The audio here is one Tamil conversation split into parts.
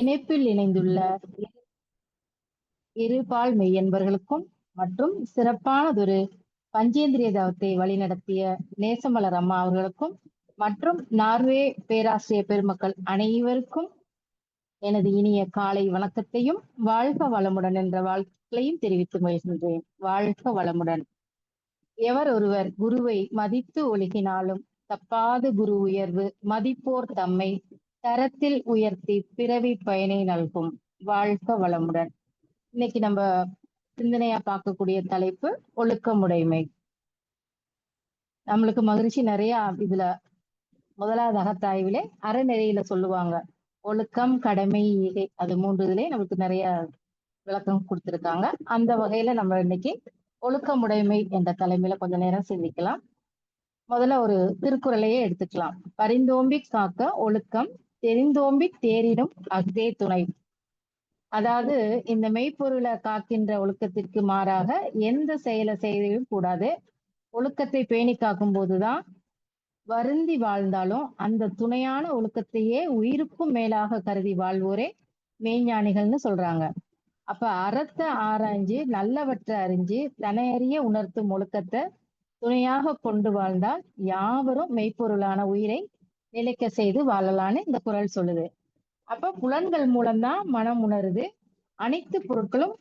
இணைப்பில் இணைந்துள்ள இருபால் மெய்யன்பர்களுக்கும் மற்றும் சிறப்பானதொரு பஞ்சேந்திரிய தவத்தை வழிநடத்திய நேசமலர் அம்மா அவர்களுக்கும் மற்றும் நார்வே பேராசிரியர் பெருமக்கள் அனைவருக்கும் எனது இனிய காலை வணக்கத்தையும் வாழ்க வளமுடன் என்ற வாழ்க்கையும் தெரிவித்து மகிழ்கின்றேன். வாழ்க வளமுடன். எவர் ஒருவர் குருவை மதித்து ஒழுகினாலும் தப்பாது குரு உயர்வு மதிப்போர் தம்மை தரத்தில் உயர்த்தி பிறவி பயனை நல்கும். வாழ்க வளமுடன். இன்னைக்கு நம்ம சிந்தனையா பார்க்கக்கூடிய தலைப்பு ஒழுக்கமுடைமை. நம்மளுக்கு மகிழ்ச்சி நிறைய இதுல முதலாவது அகத்தாய்விலே அறநெறியில சொல்லுவாங்க, ஒழுக்கம் கடமை ஈகை, அது 3 இதுலயே நமக்கு நிறைய விளக்கம் கொடுத்திருக்காங்க. அந்த வகையில நம்ம இன்னைக்கு ஒழுக்கமுடைமை என்ற தலைமையில கொஞ்ச நேரம் சிந்திக்கலாம். முதல்ல ஒரு திருக்குறளையே எடுத்துக்கலாம். பரிந்தோம்பி காக்க ஒழுக்கம் தெரிந்தோம்பி தேரிடும் அஃதே துணை. அதாவது இந்த மெய்ப்பொருளை காக்கின்ற ஒழுக்கத்திற்கு மாறாக எந்த செயலை செய்யவும் கூடாது. ஒழுக்கத்தை பேணி காக்கும் போதுதான் வருந்தி வாழ்ந்தாலும் அந்த துணையான ஒழுக்கத்தையே உயிருக்கும் மேலாக கருதி வாழ்வோரே மெய்ஞானிகள்னு சொல்றாங்க. அப்ப அறத்தை ஆராய்ஞ்சு நல்லவற்றை அறிஞ்சு தனையறிய உணர்த்தும் ஒழுக்கத்தை துணையாக கொண்டு வாழ்ந்தால் யாவரும் மெய்ப்பொருளான உயிரை நிலைக்க செய்து வாழலான்னு இந்த குறள் சொல்லுது. அப்ப புலன்கள் மூலம்தான் மனம் உணருது. அனைத்து பொருட்களும்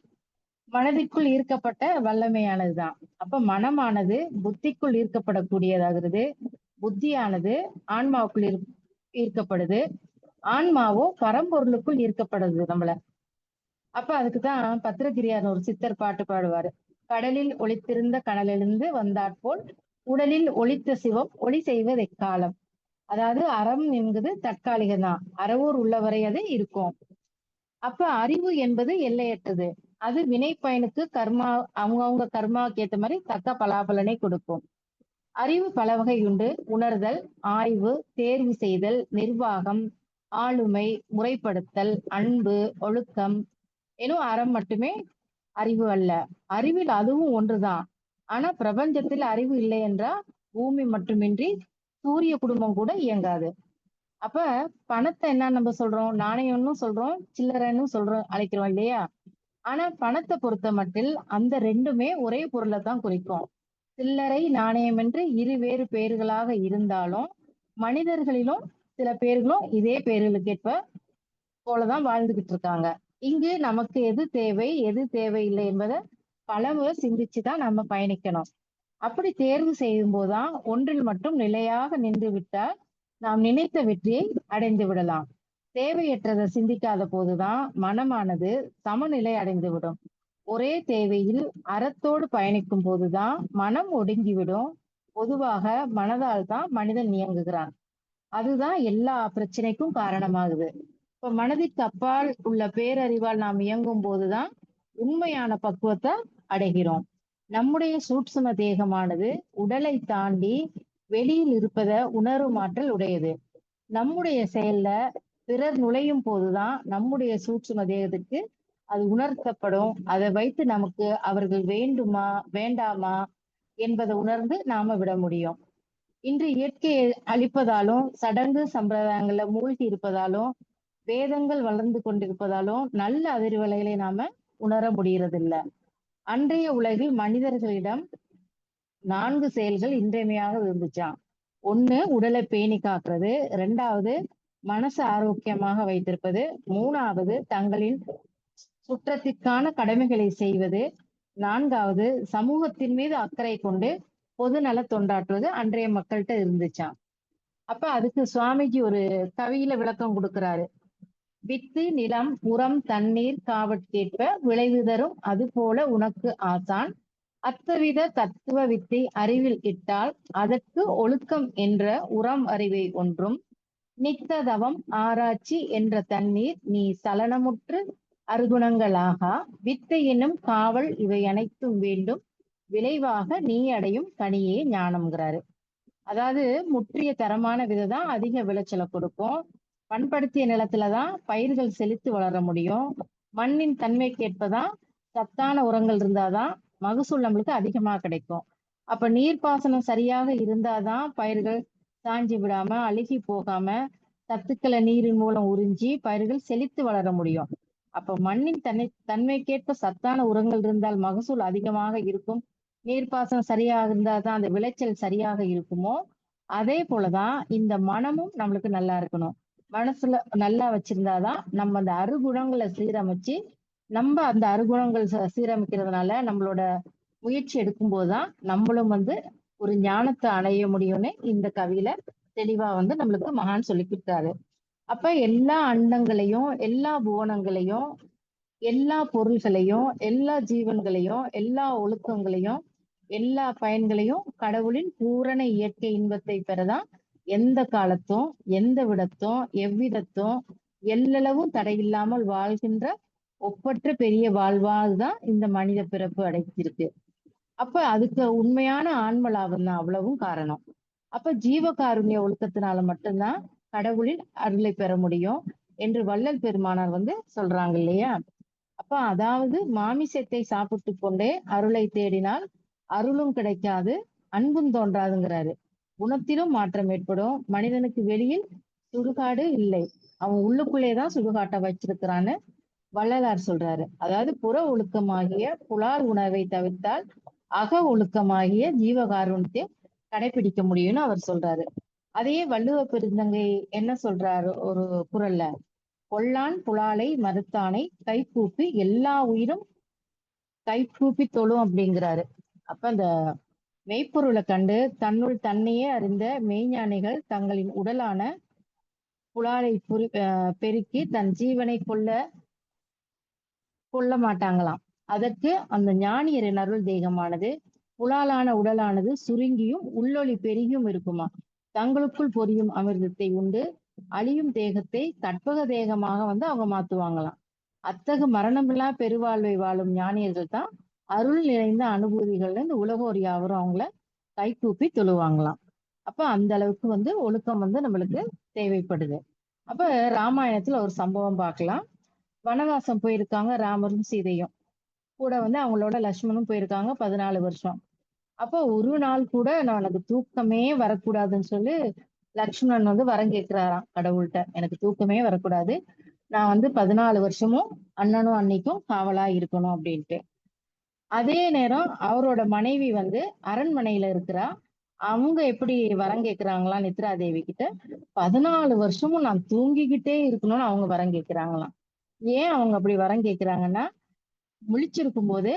மனதிற்குள் ஈர்க்கப்பட்ட வல்லமையானதுதான். அப்ப மனமானது புத்திக்குள் ஈர்க்கப்படக்கூடியதாகிறது. புத்தியானது ஆன்மாவுக்குள் ஈர்க்கப்படுது. ஆன்மாவோ பரம்பொருளுக்குள் ஈர்க்கப்படுது நம்மள. அப்ப அதுக்குதான் பத்திரகிரியார் ஒரு சித்தர் பாட்டு பாடுவாரு. கடலில் ஒளித்திருந்த கனலிலிருந்து வந்தாற்போல் உடலில் ஒளித்த சிவம் ஒளி செய்வது எக்காலம். அதாவது அறம் என்பது தற்காலிகம்தான், அறவோர் உள்ளவரை அது இருக்கும். அப்ப அறிவு என்பது எல்லையற்றது. அது வினை பயனுக்கு கர்மா அவங்கவுங்க கர்மாவுக்கு ஏற்ற மாதிரி தக்க பலாபலனை கொடுக்கும். அறிவு பல வகை உண்டு. உணர்தல், ஆய்வு, தேர்வு செய்தல், நிர்வாகம், ஆளுமை, முறைப்படுத்தல், அன்பு, ஒழுக்கம் எனும் அறம் மட்டுமே அறிவு அல்ல. அறிவில் அதுவும் ஒன்றுதான். ஆனா பிரபஞ்சத்தில் அறிவு இல்லை என்றால் பூமி மட்டுமின்றி சூரிய குடும்பம் கூட இயங்காது. அப்ப பணத்தை என்ன நம்ம சொல்றோம், நாணயம்னு சொல்றோம், சில்லறைன்னு சொல்றோம், அழைக்கிறோம் இல்லையா? ஆனா பணத்தை பொறுத்த மட்டில் அந்த ரெண்டுமே ஒரே பொருளை தான் குறிக்கும். சில்லறை நாணயம் என்று வேறு பெயர்களாக இருந்தாலும் மனிதர்களிலும் சில பேர்களும் இதே பெயர்களுக்கேற்ப போலதான் வாழ்ந்துகிட்டு இருக்காங்க. இங்கு நமக்கு எது தேவை எது தேவையில்லை என்பதை பலமுறை சிந்திச்சுதான் நம்ம பயணிக்கணும். அப்படி தேர்வு செய்யும் போதுதான் ஒன்றில் மட்டும் நிலையாக நின்று விட்டால் நாம் நினைத்த வெற்றியை அடைந்து விடலாம். தேவையற்றதை சிந்திக்காத போதுதான் மனமானது சமநிலை அடைந்து விடும். ஒரே தேவையில் அறத்தோடு பயணிக்கும் போதுதான் மனம் ஒடுங்கிவிடும். பொதுவாக மனதால் தான் மனிதன் இயங்குகிறான். அதுதான் எல்லா பிரச்சனைக்கும் காரணமாகுது. இப்ப மனதிற்கு அப்பால் உள்ள பேரறிவால் நாம் இயங்கும் போதுதான் உண்மையான பக்குவத்தை அடைகிறோம். நம்முடைய சூட்சும தேகமானது உடலை தாண்டி வெளியில் இருப்பதை உணரும் ஆற்றல் உடையது. நம்முடைய செயல்ல பிறர் நுழையும் போதுதான் நம்முடைய சூட்சும தேகத்துக்கு அது உணர்த்தப்படும். அதை வைத்து நமக்கு அவர்கள் வேண்டுமா வேண்டாமா என்பதை உணர்ந்து நாம விட முடியும். இன்று இயற்கையை அழிப்பதாலும் சடங்கு சம்பிரதாயங்கள்ல மூழ்கி இருப்பதாலும் வேதங்கள் வளர்ந்து கொண்டிருப்பதாலும் நல்ல அதிர்வலைகளை நாம உணர முடியறதில்ல. அன்றைய உலகில் மனிதர்களிடம் 4 செயல்கள் இன்றியமையாக இருந்துச்சாம். 1 உடலை பேணி காக்கிறது, 2வது மனசு ஆரோக்கியமாக வைத்திருப்பது, 3வது தங்களின் சுற்றத்திற்கான கடமைகளை செய்வது, 4வது சமூகத்தின் மீது அக்கறை கொண்டு பொது நல தொண்டாற்றுவது அன்றைய மக்கள்கிட்ட இருந்துச்சாம். அப்ப அதுக்கு சுவாமிஜி ஒரு கவியில விளக்கம் கொடுக்கிறாரு. வித்து நிலம் உரம் தண்ணீர் காவற்கேற்ப விளைவு தரும் அது போல உனக்கு ஆசான் அத்தவித தத்துவ வித்தை அறிவில் இட்டால் அதற்கு ஒழுக்கம் என்ற உரம் அறிவை ஒன்றும் நித்ததவம் ஆராய்ச்சி என்ற தண்ணீர் நீ சலனமுற்று அருகுணங்களாக வித்தை என்னும் காவல் இவை அனைத்தும் வேண்டும் விளைவாக நீ அடையும் கனியே ஞானம்ங்கிறாரு. அதாவது முற்றிய தரமான விதைதான் அதிக விளைச்சலை கொடுக்கும். பண்படுத்திய நிலத்துலதான் பயிர்கள் செழித்து வளர முடியும். மண்ணின் தன்மைக்கேற்பதான் சத்தான உரங்கள் இருந்தாதான் மகசூல் நம்மளுக்கு அதிகமா கிடைக்கும். அப்ப நீர்ப்பாசனம் சரியாக இருந்தாதான் பயிர்கள் சாஞ்சி விடாம அழுகி போகாம சத்துக்களை நீரின் மூலம் உறிஞ்சி பயிர்கள் செழித்து வளர முடியும். அப்ப மண்ணின் தன்மைக்கேற்ப சத்தான உரங்கள் இருந்தால் மகசூல் அதிகமாக இருக்கும். நீர்ப்பாசனம் சரியாக இருந்தால் தான் அந்த விளைச்சல் சரியாக இருக்குமோ, அதே போலதான் இந்த மனமும் நம்மளுக்கு நல்லா இருக்கணும். மனசுல நல்லா வச்சிருந்தாதான் நம்ம அந்த அறுகுணங்களை சீரமைச்சு, நம்ம அந்த அறுகுணங்கள் சீரமைக்கிறதுனால நம்மளோட முயற்சி எடுக்கும் போதுதான் நம்மளும் ஒரு ஞானத்தை அடைய முடியும்னு இந்த கவியில தெளிவா நம்மளுக்கு மகான் சொல்லி கொடுத்தாரு. அப்ப எல்லா அண்டங்களையும், எல்லா புவனங்களையும், எல்லா பொருள்களையும், எல்லா ஜீவன்களையும், எல்லா ஒழுக்கங்களையும், எல்லா பயன்களையும் கடவுளின் பூரண இயற்கை இன்பத்தை பெறதான் எந்த காலத்தும், எந்த விடத்தும், எவ்விதத்தும், எல்லளவும் தடையில்லாமல் வாழ்கின்ற ஒப்பற்ற பெரிய வாழ்வால்தான் இந்த மனித பிறப்பு அடைத்திருக்கு. அப்ப அதுக்கு உண்மையான ஆன்ம லாபம் தான் அவ்வளவும் காரணம். அப்ப ஜீவகாருண்ய ஒழுக்கத்தினால மட்டும்தான் கடவுளின் அருளை பெற முடியும் என்று வள்ளல் பெருமானார் சொல்றாங்க இல்லையா? அப்ப அதாவது மாமிசத்தை சாப்பிட்டு கொண்டே அருளை தேடினால் அருளும் கிடைக்காது, அன்பும் தோன்றாதுங்கிறாரு. குணத்திலும் மாற்றம் ஏற்படும். மனிதனுக்கு வெளியில் சுடுகாடு இல்லை, அவன் உள்ளுக்குள்ளேதான் சுடுகாட்டை வச்சிருக்கிறான்னு வள்ளலார் சொல்றாரு. அதாவது புற ஒழுக்கமாகிய புலால் உணவை தவிர்த்தால் அக ஒழுக்கமாகிய ஜீவகாருண்யத்தை கடைபிடிக்க முடியும்னு அவர் சொல்றாரு. அதையே வள்ளுவ பெருந்தங்கை என்ன சொல்றாரு ஒரு குறள்ல, கொல்லான் புலாலை மறுத்தானை கைகூப்பி எல்லா உயிரும் கைகூப்பி தொழும் அப்படிங்கிறாரு. அப்ப அந்த மெய்ப்பொருளை கண்டு தன்னுள் தன்னையே அறிந்த மெய்ஞானிகள் தங்களின் உடலான புலாலை பெருக்கி தன் ஜீவனை கொள்ள மாட்டாங்களாம். அதற்கு அந்த ஞானியரின் அருள் தேகமானது புலாலான உடலானது சுருங்கியும் உள்ளொளி பெருகியும் இருக்குமா. தங்களுக்குள் பொரியும் அமிர்தத்தை உண்டு அழியும் தேகத்தை கற்பக தேகமாக அவங்க மாத்துவாங்களாம். அத்தகு மரணமில்லா பெருவாழ்வை வாழும் ஞானியர்கள் தான் அருள் நிறைந்த அனுபூதிகள்ல இந்த உலகோர் யாவரும் அவங்கள கைகூப்பி தொழுவாங்களாம். அப்ப அந்த அளவுக்கு ஒழுக்கம் நம்மளுக்கு தேவைப்படுது. அப்ப ராமாயணத்துல ஒரு சம்பவம் பார்க்கலாம். வனவாசம் போயிருக்காங்க ராமரும் சீதையும். கூட அவங்களோட லட்சுமணும் போயிருக்காங்க 14 வருஷம். அப்போ ஒரு நாள் கூட எனக்கு தூக்கமே வரக்கூடாதுன்னு சொல்லி லக்ஷ்மணன் வரம் கேட்கிறாராம் கடவுள்கிட்ட. எனக்கு தூக்கமே வரக்கூடாது, நான் 14 வருஷமும் அண்ணனும் அன்னைக்கும் காவலா இருக்கணும் அப்படின்ட்டு. அதே நேரம் அவரோட மனைவி அரண்மனையில இருக்கிறா. அவங்க எப்படி வரம் கேட்கிறாங்களா நித்ரா தேவி கிட்ட, 14 வருஷமும் நான் தூங்கிக்கிட்டே இருக்கணும்னு அவங்க வரம் கேட்கிறாங்களாம். ஏன் அவங்க அப்படி வரம் கேட்கிறாங்கன்னா, முழிச்சிருக்கும் போது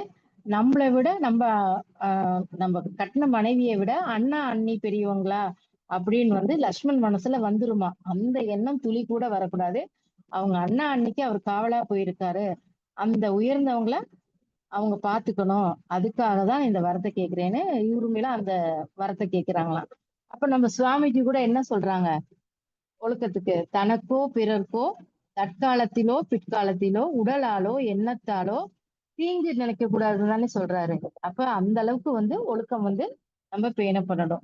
நம்மளை விட நம்ம கட்டின மனைவியை விட அண்ணா அண்ணி பெரியவங்களா அப்படின்னு லக்ஷ்மண் மனசுல வந்துருமா. அந்த எண்ணம் துளி கூட வரக்கூடாது. அவங்க அண்ணா அன்னைக்கு அவர் காவலா போயிருக்காரு, அந்த உயர்ந்தவங்கள அவங்க பாத்துக்கணும், அதுக்காக தான் இந்த வரத்தை கேட்கிறேன்னு இவருமேல அந்த வரத்தை கேட்கிறாங்களாம். அப்ப நம்ம சுவாமிஜி கூட என்ன சொல்றாங்க ஒழுக்கத்துக்கு, தனக்கோ பிறர்க்கோ தற்காலத்திலோ பிற்காலத்திலோ உடலாலோ எண்ணத்தாலோ தீங்கு நினைக்க கூடாதுன்னு சொல்றாரு. அப்ப அந்த அளவுக்கு ஒழுக்கம் நம்ம பேணப்படணும்.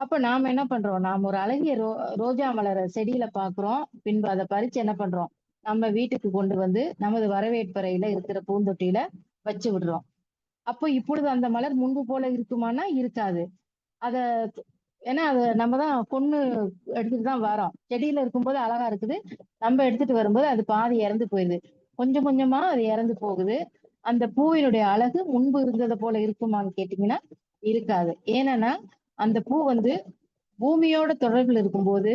அப்ப நாம என்ன பண்றோம், நாம ஒரு அழகிய ரோஜா மலர செடியில பாக்குறோம், பின்பு அதை பறிச்சு என்ன பண்றோம், நம்ம வீட்டுக்கு கொண்டு நமது வரவேற்பறையில இருக்கிற பூந்தொட்டியில வச்சு விடுறோம். அப்போ இப்பொழுது அந்த மலர் முன்பு போல இருக்குமானா இருக்காது. அத ஏன்னா அதை நம்ம தான் பொண்ணு எடுத்துட்டு தான் வரோம். செடியில இருக்கும்போது அழகா இருக்குது, நம்ம எடுத்துட்டு வரும்போது அது பாதி இறந்து போயிடுது. கொஞ்சம் கொஞ்சமா அது இறந்து போகுது. அந்த பூவினுடைய அழகு முன்பு இருந்ததை போல இருக்குமான்னு கேட்டீங்கன்னா இருக்காது. ஏன்னா அந்த பூ பூமியோட தொடர்பில் இருக்கும்போது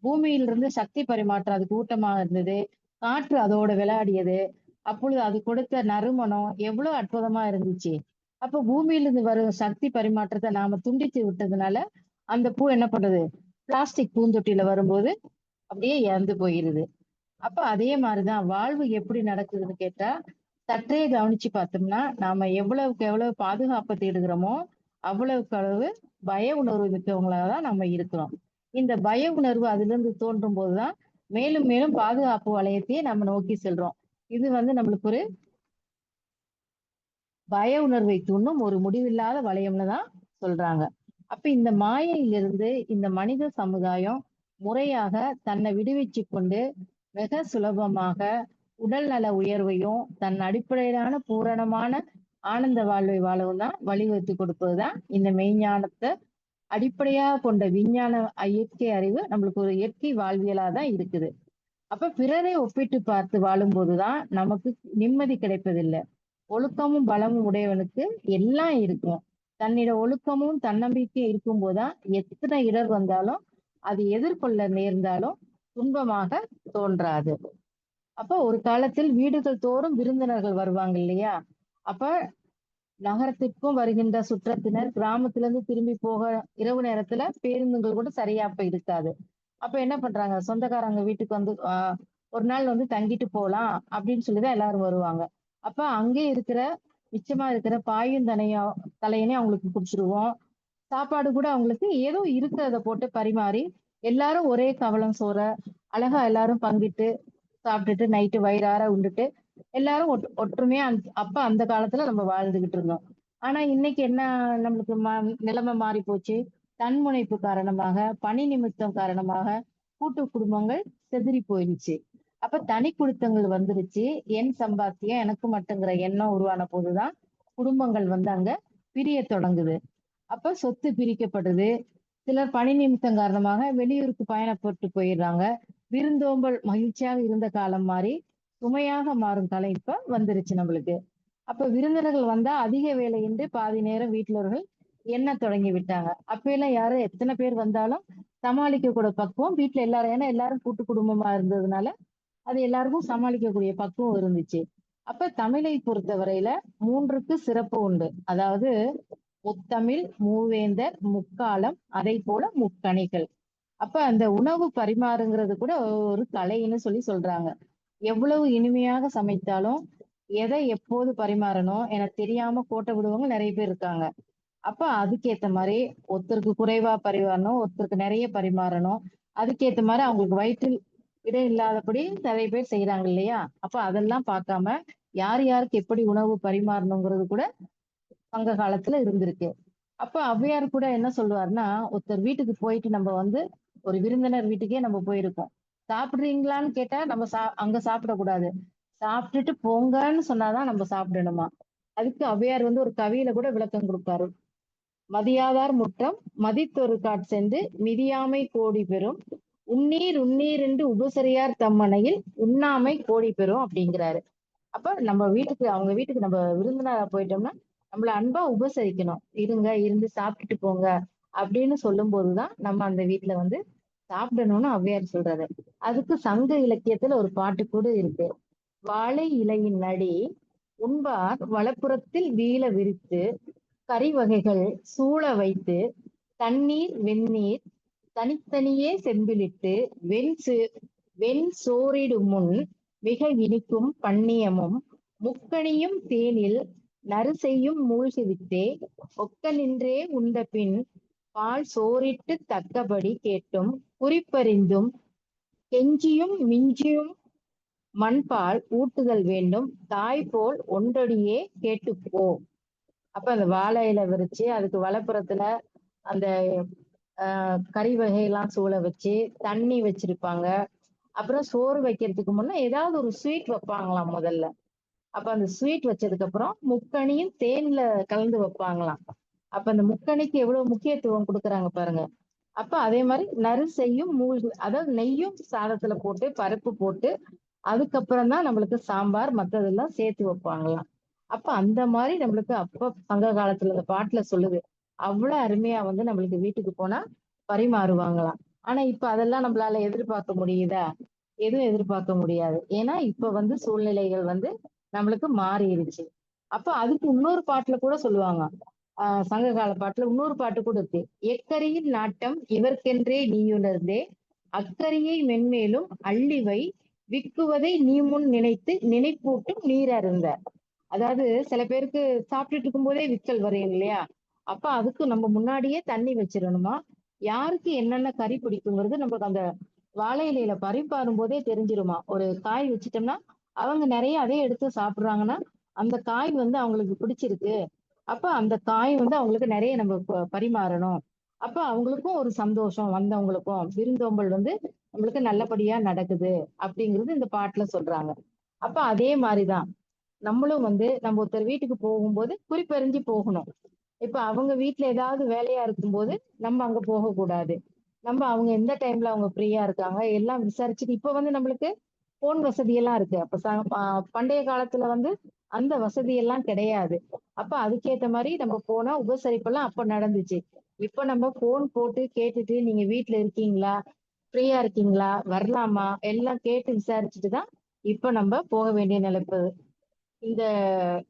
பூமியிலிருந்து சக்தி பரிமாற்றம் அது கூட்டமாக இருந்தது, காற்று அதோட விளையாடியது, அப்பொழுது அது கொடுத்த நறுமணம் எவ்வளவு அற்புதமா இருந்துச்சு. அப்ப பூமியிலிருந்து வரும் சக்தி பரிமாற்றத்தை நாம துண்டித்து விட்டதுனால அந்த பூ என்ன பண்றது, பிளாஸ்டிக் பூந்தொட்டியில வரும்போது அப்படியே இறந்து போயிருது. அப்ப அதே மாதிரிதான் வாழ்வு எப்படி நடக்குதுன்னு கேட்டா, சற்றே கவனிச்சு பார்த்தோம்னா நாம எவ்வளவுக்கு எவ்வளவு பாதுகாப்பை தேடுகிறோமோ அவ்வளவுக்கு அளவு பய உணர்வு மிக்கவங்களாதான் நம்ம இருக்கிறோம். இந்த பய உணர்வு அதுல இருந்து தோன்றும் போதுதான் மேலும் மேலும் பாதுகாப்பு வளையத்தையே நம்ம நோக்கி செல்றோம். இது நம்மளுக்கு ஒரு பய உணர்வை தூண்டும் ஒரு முடிவில்லாத வளையம்னு தான் சொல்றாங்க. அப்ப இந்த மாயையிலிருந்து இந்த மனித சமுதாயம் முறையாக தன்னை விடுவிச்சு கொண்டு மிக சுலபமாக உடல் நல உயர்வையும் தன் அடிப்படையிலான பூரணமான ஆனந்த வாழ்வை வாழவும் தான் வழிவகுத்து கொடுப்பதுதான் இந்த மெய்ஞானத்தை அடிப்படையாக கொண்ட விஞ்ஞான இயற்கை அறிவு நம்மளுக்கு ஒரு இயற்கை வாழ்வியலா தான் இருக்குது. அப்ப பிறரை ஒப்பிட்டு பார்த்து வாழும்போதுதான் நமக்கு நிம்மதி கிடைப்பதில்லை. ஒழுக்கமும் பலமும் உடையவனுக்கு எல்லாம் இருக்கும். தன்னிட ஒழுக்கமும் தன்னம்பிக்கையும் இருக்கும்போதுதான் எத்தனை இடர் வந்தாலும் அது எதிர்கொள்ள நேர்ந்தாலும் துன்பமாக தோன்றாது. அப்ப ஒரு காலத்தில் வீடுகள் தோறும் விருந்தினர்கள் வருவாங்க இல்லையா? அப்ப நகரத்திற்கும் வருகின்ற சுற்றத்தினர் கிராமத்துல இருந்து திரும்பி போக இரவு நேரத்துல பேருந்துகள் கூட சரியா அப்ப இருக்காது. அப்ப என்ன பண்றாங்க? சொந்தக்காரங்க வீட்டுக்கு வந்து ஒரு நாள் வந்து தங்கிட்டு போலாம் அப்படின்னு சொல்லிதான் எல்லாரும் வருவாங்க. அப்ப அங்கே இருக்கிற மிச்சமா இருக்கிற பாயும் தலையனையும் அவங்களுக்கு குடுத்துருவோம். சாப்பாடு கூட அவங்களுக்கு ஏதோ இருக்கிறத போட்டு பரிமாறி எல்லாரும் ஒரே கவளம் சோற அழகா எல்லாரும் பங்கிட்டு சாப்பிட்டுட்டு நைட்டு வயிறார உண்டுட்டு எல்லாரும் ஒற்றுமையா அப்ப அந்த காலத்துல நம்ம வாழ்ந்துகிட்டு இருந்தோம். ஆனா இன்னைக்கு என்ன நம்மளுக்கு நிலைமை மாறி போச்சு. தன்முனைப்பு காரணமாக, பணி நிமித்தம் காரணமாக கூட்டு குடும்பங்கள் செதறி போயிருச்சு. அப்ப தனி குடித்தங்கள் வந்துருச்சு. என் சம்பாத்தியம் எனக்கு மட்டுங்கிற எண்ணம் உருவான போதுதான் குடும்பங்கள் வந்து அங்க பிரிய தொடங்குது. அப்ப சொத்து பிரிக்கப்படுது. சிலர் பணி நிமித்தம் காரணமாக வெளியூருக்கு பயணப்பட்டு போயிடுறாங்க. விருந்தோம்பல் மகிழ்ச்சியாக இருந்த காலம் மாறி சுமையாக மாறும் காலம் இப்ப வந்துருச்சு நம்மளுக்கு. அப்ப விருந்தினர்கள் வந்தா அதிக வேலையின்றி பாதி நேரம் வீட்டுலவர்கள் எண்ண தொடங்கி விட்டாங்க. அப்ப எல்லாம் யாரும் எத்தனை பேர் வந்தாலும் சமாளிக்க கூட பக்குவம் வீட்டுல எல்லாரும், ஏன்னா எல்லாரும் கூட்டு குடும்பமா இருந்ததுனால அது எல்லாருக்கும் சமாளிக்கக்கூடிய பக்குவம் இருந்துச்சு. அப்ப தமிழை பொறுத்தவரையில 3க்கு சிறப்பு உண்டு. அதாவது முத்தமிழ், மூவேந்தர், முக்காலம், அதை போல முக்கணிகள். அப்ப அந்த உணவு பரிமாறுங்கிறது கூட ஒரு கலைன்னு சொல்றாங்க. எவ்வளவு இனிமையாக சமைத்தாலும் எதை எப்போது பரிமாறணும் எனக்கு தெரியாம கோட்டை விடுவவங்க நிறைய பேர் இருக்காங்க. அப்ப அதுக்கேத்த மாதிரி ஒருத்தருக்கு குறைவா பரிமாறணும், ஒருத்தருக்கு நிறைய பரிமாறணும். அதுக்கேத்த மாதிரி அவங்களுக்கு வயிற்றில் இடம் இல்லாதபடி நிறைய பேர் செய்யறாங்க இல்லையா? அப்ப அதெல்லாம் பார்க்காம யார் யாருக்கு எப்படி உணவு பரிமாறணுங்கிறது கூட சங்க காலத்துல இருந்திருக்கு. அப்ப ஔவையார் கூட என்ன சொல்லுவாருன்னா, ஒருத்தர் வீட்டுக்கு போயிட்டு நம்ம வந்து ஒரு விருந்தினர் வீட்டுக்கே நம்ம போயிருக்கோம். சாப்பிடுறீங்களான்னு கேட்டா நம்ம அங்க சாப்பிடக்கூடாது. சாப்பிட்டுட்டு போங்கன்னு சொன்னாதான் நம்ம சாப்பிடணுமா. அதுக்கு ஔவையார் வந்து ஒரு கவியில கூட விளக்கம் கொடுப்பாரு. மதியாதார் முற்றம் மதித்தொரு சென்று மிதியாமை கோடி பெறும் உன்னீர் உன்னீர் என்று உபசரியார் தம்மனையில் உண்ணாமை கோடி பெறும் அப்படிங்கிறாரு. அப்ப நம்ம வீட்டுக்கு அவங்க வீட்டுக்கு நம்ம விருந்தினரா போயிட்டோம்னா நம்மள அன்பா உபசரிக்கணும். இருங்க இருந்து சாப்பிட்டுட்டு போங்க அப்படின்னு சொல்லும் போதுதான் நம்ம அந்த வீட்டுல வந்து சாப்பிடணும்னு ஔவையார் சொல்றாரு. அதுக்கு சங்க இலக்கியத்துல ஒரு பாட்டு கூட இருக்கு. வாழை இலையின் நடி உண்பார் வலப்புறத்தில் வீழ விரித்து கறி வகைகள் சூழ வைத்து தண்ணீர் வெந்நீர் தனித்தனியே செம்பிலிட்டு வெண் சோறிடும் முன் மிக இனிக்கும் பன்னியமும் முக்கணியும் தேனில் நறுசெய்யும் மூழ்கிவிட்டே ஒக்க நின்றே உண்ட பின் பால் சோறிட்டு தக்கபடி கேட்டும் குறிப்பறிந்தும் கெஞ்சியும் மிஞ்சியும் மண்பால் ஊட்டுதல் வேண்டும் தாய் போல் ஒன்றடியே கேட்டுப்போ. அப்ப அந்த வாழை இலை விரிச்சு அதுக்கு வலப்புறத்துல அந்த கறி வகையெல்லாம் சூழ வச்சு தண்ணி வச்சிருப்பாங்க. அப்புறம் சோறு வைக்கிறதுக்கு முன்ன ஏதாவது ஒரு ஸ்வீட் வைப்பாங்களாம் முதல்ல. அப்ப அந்த ஸ்வீட் வச்சதுக்கு அப்புறம் முக்கணியும் தேன்ல கலந்து வைப்பாங்களாம். அப்ப அந்த முக்கணிக்கு எவ்வளவு முக்கியத்துவம் கொடுக்குறாங்க பாருங்க. அப்ப அதே மாதிரி நறுசெய்யும் மூழ்கு, அதாவது நெய்யும் சாதத்துல போட்டு பருப்பு போட்டு அதுக்கப்புறம் தான் நம்மளுக்கு சாம்பார் மத்ததெல்லாம் சேர்த்து வைப்பாங்களாம். அப்ப அந்த மாதிரி நம்மளுக்கு அப்ப சங்க காலத்துல இந்த பாட்டுல சொல்லுது. அவ்வளவு அருமையா வந்து நம்மளுக்கு வீட்டுக்கு போனா பரிமாறுவாங்களாம். ஆனா இப்ப அதெல்லாம் நம்மளால எதிர்பார்க்க முடியுதா? எதுவும் எதிர்பார்க்க முடியாது. ஏன்னா இப்ப வந்து சூழ்நிலைகள் வந்து நம்மளுக்கு மாறிடுச்சு. அப்ப அதுக்கு இன்னொரு பாட்டுல கூட சொல்லுவாங்க. சங்க கால பாட்டுல இன்னொரு பாட்டு கூட இருக்கு. எக்கரியின் நாட்டம் இவர்க்கென்றே நீயுணர்ந்தே அக்கரியை மென்மேலும் அள்ளிவை விக்குவதை நீ முன் நினைத்து நினைப்பூட்டும் நீர் அருந்த. அதாவது சில பேருக்கு சாப்பிட்டுட்டு இருக்கும் போதே விக்கல் வரும் இல்லையா? அப்ப அதுக்கு நம்ம முன்னாடியே தண்ணி வச்சிடணுமா. யாருக்கு என்னென்ன கறி பிடிக்குங்கிறது நமக்கு அந்த வாழை இலையில பரிமாறும் போதே தெரிஞ்சிருமா. ஒரு காய் வச்சுட்டோம்னா அவங்க நிறைய அதே எடுத்து சாப்பிடுறாங்கன்னா அந்த காய் வந்து அவங்களுக்கு பிடிச்சிருக்கு. அப்ப அந்த காய் வந்து அவங்களுக்கு நிறைய நம்ம பரிமாறணும். அப்ப அவங்களுக்கும் ஒரு சந்தோஷம், வந்தவங்களுக்கும் விருந்தோம்பல் வந்து நம்மளுக்கு நல்லபடியா நடக்குது அப்படிங்கிறது இந்த பாட்டுல சொல்றாங்க. அப்ப அதே மாதிரிதான் நம்மளும் வந்து நம்ம ஒருத்தர் வீட்டுக்கு போகும்போது குறிப்பறிஞ்சு போகணும். இப்ப அவங்க வீட்ல ஏதாவது வேலையா இருக்கும்போது நம்ம அங்க போகக்கூடாது. நம்ம அவங்க எந்த டைம்ல அவங்க ஃப்ரீயா இருக்காங்க எல்லாம் விசாரிச்சுட்டு இப்ப வந்து நம்மளுக்கு போன் வசதி எல்லாம் இருக்கு. அப்ப பண்டைய காலத்துல வந்து அந்த வசதி எல்லாம் கிடையாது. அப்ப அதுக்கேத்த மாதிரி நம்ம போனா உபசரிப்பெல்லாம் அப்ப நடந்துச்சு. இப்ப நம்ம போன் போட்டு கேட்டுட்டு நீங்க வீட்ல இருக்கீங்களா? ஃப்ரீயா இருக்கீங்களா? வரலாமா? எல்லாம் கேட்டு விசாரிச்சுட்டு தான் இப்ப நம்ம போக வேண்டிய நிலைப்பு. இந்த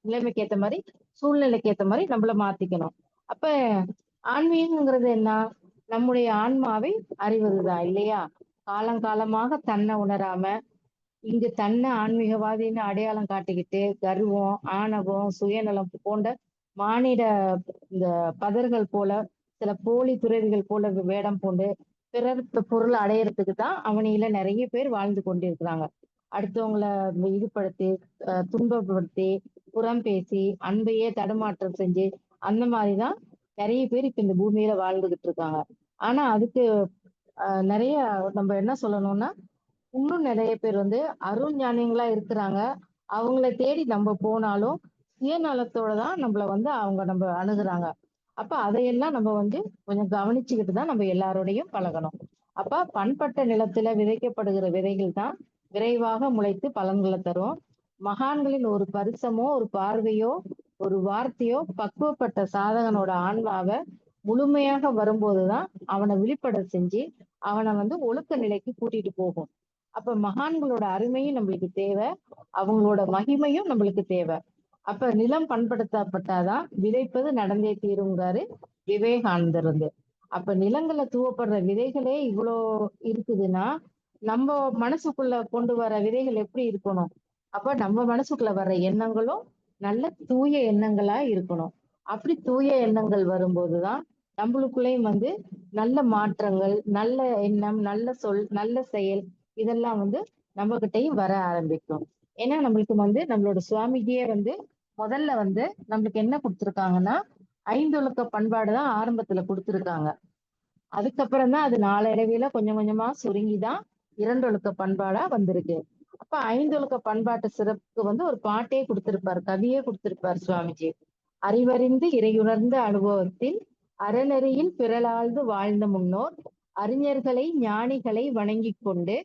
நிலைமைக்கு ஏத்த மாதிரி சூழ்நிலைக்கு ஏத்த மாதிரி நம்மள மாத்திக்கணும். அப்ப ஆன்மீகங்கிறது என்ன? நம்முடைய ஆன்மாவை அறிவதுதான் இல்லையா? காலங்காலமாக தன்னை உணராம இங்கு தன்னை ஆன்மீகவாதின்னு அடையாளம் காட்டிக்கிட்டு கர்வம், ஆணவம், சுயநலம் போன்ற மானிட இந்த பதர்கள் போல சில போலி துறவிகள் போல வேடம் பூண்டு பிறர் பொருள் அடையறதுக்கு தான் அவனியில நிறைய பேர் வாழ்ந்து கொண்டிருக்கிறாங்க. அடுத்தவங்கள இதுபடுத்தி துன்பப்படுத்தி புறம் பேசி அன்பையே தடுமாற்றம் செஞ்சு அந்த மாதிரிதான் நிறைய பேர் இப்ப இந்த பூமியில வாழ்ந்துகிட்டு இருக்காங்க. ஆனா அதுக்கு நிறைய நம்ம என்ன சொல்லணும்னா இன்னும் நிறைய பேர் வந்து அருள் ஞானிகளா இருக்கிறாங்க. அவங்கள தேடி நம்ம போனாலும் சுயநலத்தோட தான் நம்மள வந்து அவங்க நம்ம அணுகுறாங்க. அப்ப அதையெல்லாம் நம்ம வந்து கொஞ்சம் கவனிச்சுக்கிட்டு தான் நம்ம எல்லாரோடையும் பழகணும். அப்ப பண்பட்ட நிலத்துல விதைக்கப்படுகிற விதைகள் தான் விரைவாக முளைத்து பலன்களை தரும். மகான்களின் ஒரு பரிசமோ ஒரு பார்வையோ ஒரு வார்த்தையோ பக்குவப்பட்ட சாதகனோட ஆன்மாவை முழுமையாக வரும்போதுதான் அவனை விழிப்பட செஞ்சு அவனை வந்து ஒழுக்க நிலைக்கு கூட்டிட்டு போகும். அப்ப மகான்களோட அருமையும் நம்மளுக்கு தேவை. அவங்களோட மகிமையும் நம்மளுக்கு தேவை. அப்ப நிலம் பண்படுத்தப்பட்டாதான் விதைப்பது நடந்தே தீருங்காரு விவேகானந்தர் வந்து. அப்ப நிலங்கள்ல தூவப்படுற விதைகளே இவ்வளோ இருக்குதுன்னா நம்ம மனசுக்குள்ள கொண்டு வர விதைகள் எப்படி இருக்கணும்? அப்ப நம்ம மனசுக்குள்ள வர்ற எண்ணங்களும் நல்ல தூய எண்ணங்களா இருக்கணும். அப்படி தூய எண்ணங்கள் வரும்போதுதான் நம்மளுக்குள்ளேயும் வந்து நல்ல மாற்றங்கள், நல்ல எண்ணம், நல்ல சொல், நல்ல செயல் இதெல்லாம் வந்து நம்ம கிட்டயும் வர ஆரம்பிக்கும். ஏன்னா நம்மளுக்கு வந்து நம்மளோட சுவாமிஜியே வந்து முதல்ல வந்து நம்மளுக்கு என்ன கொடுத்திருக்காங்கன்னா ஐந்தொழுக்க பண்பாடு தான் ஆரம்பத்துல கொடுத்திருக்காங்க. அதுக்கப்புறம் தான் அது நாளடைவில கொஞ்சம் கொஞ்சமா சுருங்கிதான் இரண்டொழுக்க பண்பாடா வந்திருக்கு. அப்ப ஐந்தொழுக்க பண்பாட்டு சிறப்புக்கு வந்து ஒரு பாட்டே கொடுத்திருப்பாரு, கவியே கொடுத்திருப்பாரு சுவாமிஜி. அறிவறிந்து இறையுணர்ந்த அனுபவத்தில் அறநெறியில் பிறலாழ்ந்து வாழ்ந்த முன்னோர் அறிஞர்களை ஞானிகளை வணங்கிக் கொண்டு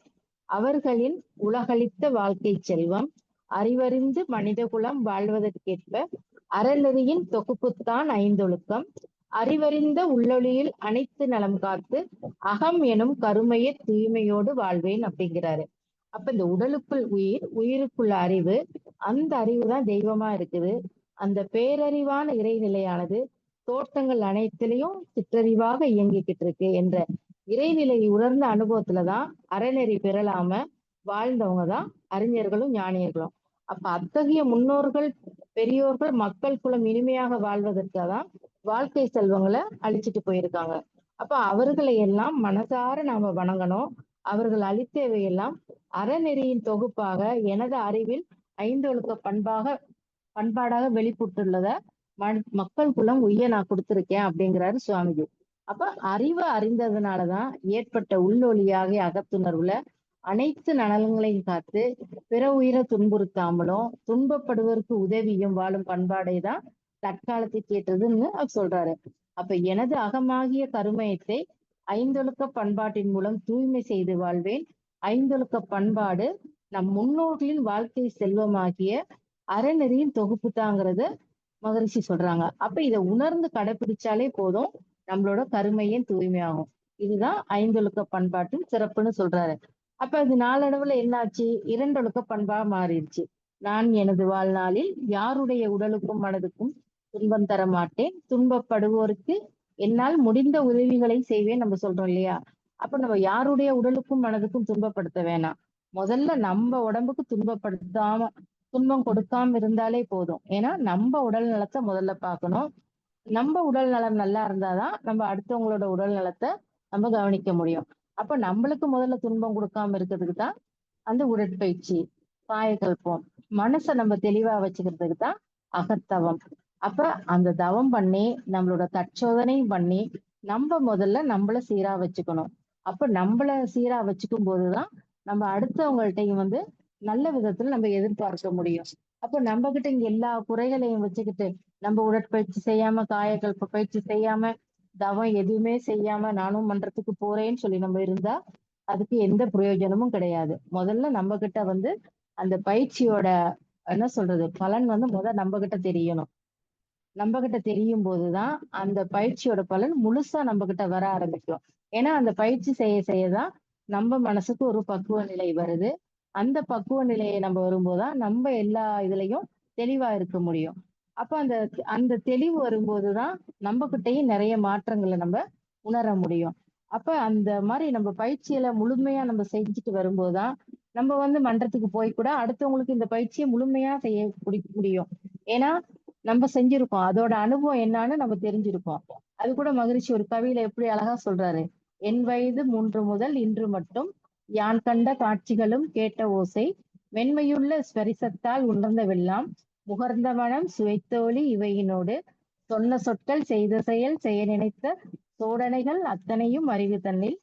அவர்களின் உலகளித்த வாழ்க்கை செல்வம் அறிவறிந்து மனிதகுலம் வாழ்வதற்கேற்ப அறநெறியின் தொகுப்புத்தான் ஐந்தொழுக்கம் அறிவறிந்த உள்ளொளியில் அனைத்து நலம் காத்து அகம் எனும் கருமைய தூய்மையோடு வாழ்வேன் அப்படிங்கிறாரு. அப்ப இந்த உடலுக்குள் உயிர், உயிருக்குள்ள அறிவு, அந்த அறிவு தான் தெய்வமா இருக்குது. அந்த பேரறிவான இறைநிலையானது தோட்டங்கள் அனைத்திலையும் சிற்றறிவாக இயங்கிக்கிட்டு இருக்கு என்ற இறைநிலை உணர்ந்த அனுபவத்துலதான் அறநெறி பெறலாம வாழ்ந்தவங்க தான் அறிஞர்களும் ஞானியர்களும். அப்ப அத்தகைய முன்னோர்கள் பெரியோர்கள் மக்கள் குலம் இனிமையாக வாழ்வதற்காக தான் வாழ்க்கை செல்வங்களை அழிச்சிட்டு போயிருக்காங்க. அப்ப அவர்களை எல்லாம் மனசார நாம வணங்கணும். அவர்கள் அளித்தவையெல்லாம் அறநெறியின் தொகுப்பாக எனது அறிவில் ஐந்தொழுக்க பண்பாடாக வெளிப்பட்டுள்ளத மக்கள் குலம் உய்ய நான் கொடுத்திருக்கேன் அப்படிங்கிறாரு சுவாமிஜி. அப்ப அறிவை அறிந்ததுனாலதான் ஏற்பட்ட உள்ளொளியாகிய அகத்துணர்வுல அனைத்து நலன்களையும் காத்து பிற உயிரை துன்புறுத்தாமலும் துன்பப்படுவதற்கு உதவியும் வாழும் பண்பாடை தான் தற்காலத்துக்கு ஏற்றதுன்னு அவர் சொல்றாரு. அப்ப எனது அகமாகிய கருமயத்தை ஐந்தொழுக்க பண்பாட்டின் மூலம் தூய்மை செய்து வாழ்வேன். ஐந்தொழுக்க பண்பாடு நம் முன்னோர்களின் வாழ்க்கை செல்வமாகிய அறநெறியின் தொகுப்பு தாங்கிறத மகரிஷி சொல்றாங்க. அப்ப இதை உணர்ந்து கடைபிடிச்சாலே போதும் நம்மளோட கருமையின் தூய்மையாகும். இதுதான் ஐந்தொழுக்க பண்பாட்டின் சிறப்புன்னு சொல்றாரு. அப்ப அது நாளடைவுல என்னாச்சு? இரண்டொழுக்க பண்பா மாறிடுச்சு. நான் எனது வாழ்நாளில் யாருடைய உடலுக்கும் மனதுக்கும் துன்பம் தர மாட்டேன். துன்பப்படுவோருக்கு என்னால் முடிந்த உதவிகளை செய்வேன் நம்ம சொல்றோம் இல்லையா? அப்ப நம்ம யாருடைய உடலுக்கும் மனதுக்கும் துன்பப்படுத்த வேணாம். முதல்ல நம்ம உடம்புக்கு துன்பம் கொடுக்காம இருந்தாலே போதும். ஏன்னா நம்ம உடல் நலத்தை முதல்ல பார்க்கணும். நம்ம உடல் நலம் நல்லா இருந்தாதான் நம்ம அடுத்தவங்களோட உடல் நலத்தை நம்ம கவனிக்க முடியும். அப்ப நம்மளுக்கு முதல்ல துன்பம் கொடுக்காம இருக்கிறதுக்கு தான் அந்த உடற்பயிற்சி, காயகல்பம், மனசை நம்ம தெளிவா வச்சுக்கிறதுக்கு தான் அகத்தவம். அப்ப அந்த தவம் பண்ணி நம்மளோட தற்சோதனையும் பண்ணி நம்ம முதல்ல நம்மள சீரா வச்சுக்கணும். அப்ப நம்மள சீரா வச்சுக்கும் போதுதான் நம்ம அடுத்தவங்கள்ட்டையும் வந்து நல்ல விதத்துல நம்ம எதிர்பார்க்க முடியும். அப்போ நம்ம கிட்ட இங்க எல்லா குறைகளையும் வச்சுக்கிட்டு நம்ம உடற்பயிற்சி செய்யாம, காயகல்ப பயிற்சி செய்யாம, தவம் எதுவுமே செய்யாம நானும் மன்றத்துக்கு போறேன்னு சொல்லி நம்ம இருந்தா அதுக்கு எந்த பிரயோஜனமும் கிடையாது. முதல்ல நம்ம கிட்ட வந்து அந்த பயிற்சியோட என்ன சொல்றது பலன் வந்து நம்ம கிட்ட தெரியணும். நம்ம கிட்ட தெரியும் போதுதான் அந்த பயிற்சியோட பலன் முழுசா நம்ம கிட்ட வர ஆரம்பிக்கும். ஏன்னா அந்த பயிற்சி செய்ய செய்யதான் நம்ம மனசுக்கு ஒரு பக்குவ நிலை வருது. அந்த பக்குவ நிலையை நம்ம வரும்போதுதான் நம்ம எல்லா இதுலயும் தெளிவா இருக்க முடியும். அப்ப அந்த அந்த தெளிவு வரும்போதுதான் நம்ம கிட்டயும் நிறைய மாற்றங்களை நம்ம உணர முடியும். அப்ப அந்த மாதிரி நம்ம பயிற்சியில முழுமையா நம்ம செஞ்சுட்டு வரும்போதுதான் நம்ம வந்து மன்றத்துக்கு போய் கூட அடுத்தவங்களுக்கு இந்த பயிற்சியை முழுமையா செய்ய முடியும். ஏன்னா நம்ம செஞ்சிருக்கோம். அதோட அனுபவம் என்னான்னு நம்ம தெரிஞ்சிருக்கோம். அது கூட மகிழ்ச்சி ஒரு கவியில எப்படி அழகா சொல்றாரு. என் வயது 3 முதல் இன்று மட்டும் யான் கண்ட காட்சிகளும் கேட்ட ஓசை மென்மையுள்ள ஸ்பரிசத்தால் உணர்ந்தவெல்லாம் முகர்ந்த மனம் சுவைத்தோழி இவையினோடு சொன்ன சொற்கள் செய்த செயல் செய்ய நினைத்த சோடனைகள் அத்தனையும் அறிவு தன்னில்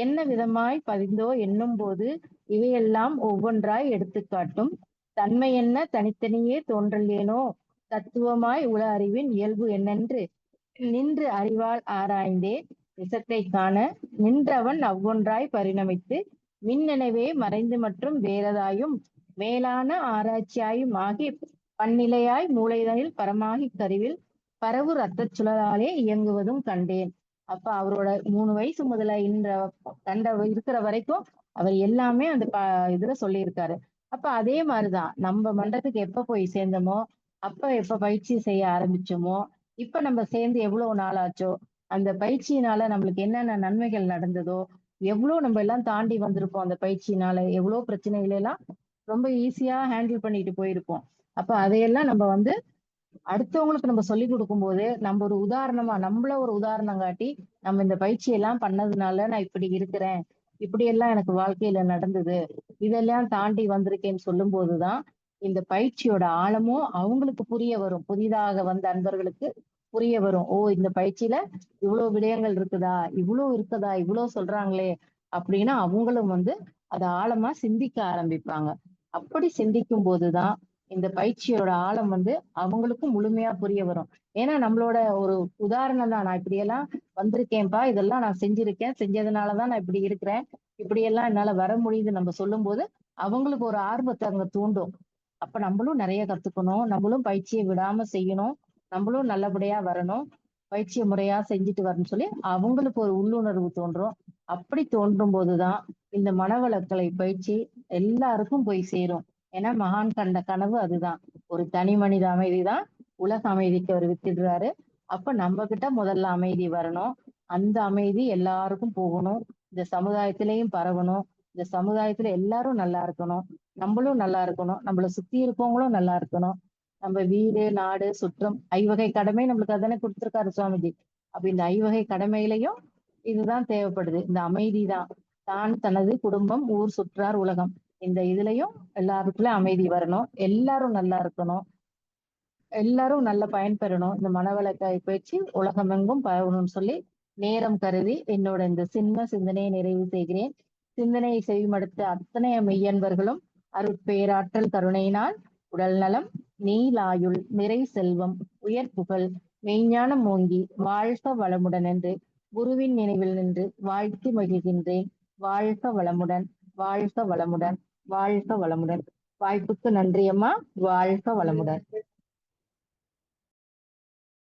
என்ன விதமாய் பதிந்தோ எண்ணும் போது இவையெல்லாம் ஒவ்வொன்றாய் எடுத்துக்காட்டும் தன்மை என்ன தனித்தனியே தோன்றலேனோ தத்துவமாய் உள அறிவின் இயல்பு என்னென்று நின்று அறிவால் ஆராய்ந்தே நிசத்தை காண நின்றவன் அவ்வொன்றாய் பரிணமித்து மின்னெனவே மறைந்து மற்றும் வேறதாயும் மேலான ஆராய்ச்சியாயும் ஆகி பன்னிலையாய் மூளைதனில் பரமாகி கருவில் பரவு ரத்தச் சுழலாலே இயங்குவதும் கண்டேன். அப்ப அவரோட 3 வயசு முதல்ல கண்ட இருக்கிற வரைக்கும் அவர் எல்லாமே அந்த இதுல சொல்லியிருக்காரு. அப்ப அதே மாதிரிதான் நம்ம மன்றத்துக்கு எப்ப போய் சேர்ந்தோமோ அப்ப எப்ப பயிற்சி செய்ய ஆரம்பிச்சோமோ இப்ப நம்ம சேர்ந்து எவ்வளவு நாள் ஆச்சோ அந்த பயிற்சியினால நம்மளுக்கு என்னென்ன நன்மைகள் நடந்ததோ எவ்வளவு நம்ம எல்லாம் தாண்டி வந்திருப்போம் அந்த பயிற்சியினால எவ்வளவு பிரச்சனைகளை எல்லாம் ரொம்ப ஈஸியா ஹேண்டில் பண்ணிட்டு போயிருப்போம். அப்ப அதையெல்லாம் நம்ம வந்து அடுத்தவங்களுக்கு நம்ம சொல்லி கொடுக்கும் போது நம்ம ஒரு உதாரணமா நம்மள ஒரு உதாரணம் காட்டி நம்ம இந்த பயிற்சி எல்லாம் பண்ணதுனால நான் இப்படி இருக்கிறேன், இப்படி எல்லாம் எனக்கு வாழ்க்கையில நடந்தது, இதெல்லாம் தாண்டி வந்திருக்கேன்னு சொல்லும் போதுதான் இந்த பயிற்சியோட ஆழமும் அவங்களுக்கு புரிய வரும். புதிதாக வந்த அன்பர்களுக்கு புரிய வரும். ஓ இந்த பயிற்சியில இவ்வளவு விடயங்கள் இருக்குதா, இவ்வளவு இருக்குதா, இவ்வளவு சொல்றாங்களே அப்படின்னு அவங்களும் வந்து அதை ஆழமா சிந்திக்க ஆரம்பிப்பாங்க. அப்படி சிந்திக்கும் போதுதான் இந்த பயிற்சியோட ஆழம் வந்து அவங்களுக்கும் முழுமையா புரிய வரும். ஏன்னா நம்மளோட ஒரு உதாரணம் தான் நான் இப்படியெல்லாம் வந்திருக்கேன்ப்பா, இதெல்லாம் நான் செஞ்சிருக்கேன், செஞ்சதுனாலதான் நான் இப்படி இருக்கிறேன், இப்படியெல்லாம் என்னால வர முடியுது நம்ம சொல்லும் போது அவங்களுக்கு ஒரு ஆர்வத்தை அங்க தூண்டும். அப்ப நம்மளும் நிறைய கத்துக்கணும், நம்மளும் பயிற்சியை விடாம செய்யணும், நம்மளும் நல்லபடியா வரணும், பயிற்சியை முறையா செஞ்சுட்டு வரணும்னு சொல்லி அவங்களுக்கு ஒரு உள்ளுணர்வு தோன்றும். அப்படி தோன்றும் போதுதான் இந்த மனவளக்கலை பயிற்சி எல்லாருக்கும் போய் சேரும். ஏன்னா மகான் கண்ட கனவு அதுதான். ஒரு தனி மனித அமைதிதான் உலக அமைதிக்கு அவர் வித்திடுறாரு. அப்ப நம்ம கிட்ட முதல்ல அமைதி வரணும். அந்த அமைதி எல்லாருக்கும் போகணும். இந்த சமுதாயத்திலையும் பரவணும். இந்த சமுதாயத்துல எல்லாரும் நல்லா இருக்கணும். நம்மளும் நல்லா இருக்கணும். நம்மள சுத்தி இருக்கவங்களும் நல்லா இருக்கணும். நம்ம வீடு, நாடு, சுற்றம், ஐவகை கடமை நம்மளுக்கு அதானே கொடுத்திருக்காரு சுவாமிஜி. அப்ப இந்த ஐவகை கடமையிலையும் இதுதான் தேவைப்படுது. இந்த அமைதி தான். தான், தனது குடும்பம், ஊர், சுற்றார், உலகம். இந்த இதுலயும் எல்லாருக்குள்ள அமைதி வரணும். எல்லாரும் நல்லா இருக்கணும். எல்லாரும் நல்ல பயன்பெறணும். இந்த மனவளக்கலை பயிற்சி உலகமெங்கும் பரவணும்னு சொல்லி நேரம் கருதி என்னோட இந்த சின்ன சிந்தனையை நிறைவு செய்கிறேன். சிந்தனையை செவிமடுத்த அத்தனை மெய்யன்பர்களும் அருட்பேராற்றல் கருணையினால் உடல் நலம், நீலாயுள், நிறை செல்வம், உயர் புகழ், மெய்ஞானம் ஓங்கி வாழ்க வளமுடன் என்று குருவின் நினைவில் நின்று வாழ்த்தி மகிழ்கின்றேன். வாழ்க வளமுடன், வாழ்க வளமுடன், வாழ்க வளமுடன். வாய்ப்புக்கு நன்றி அம்மா. வாழ்க வளமுடன்.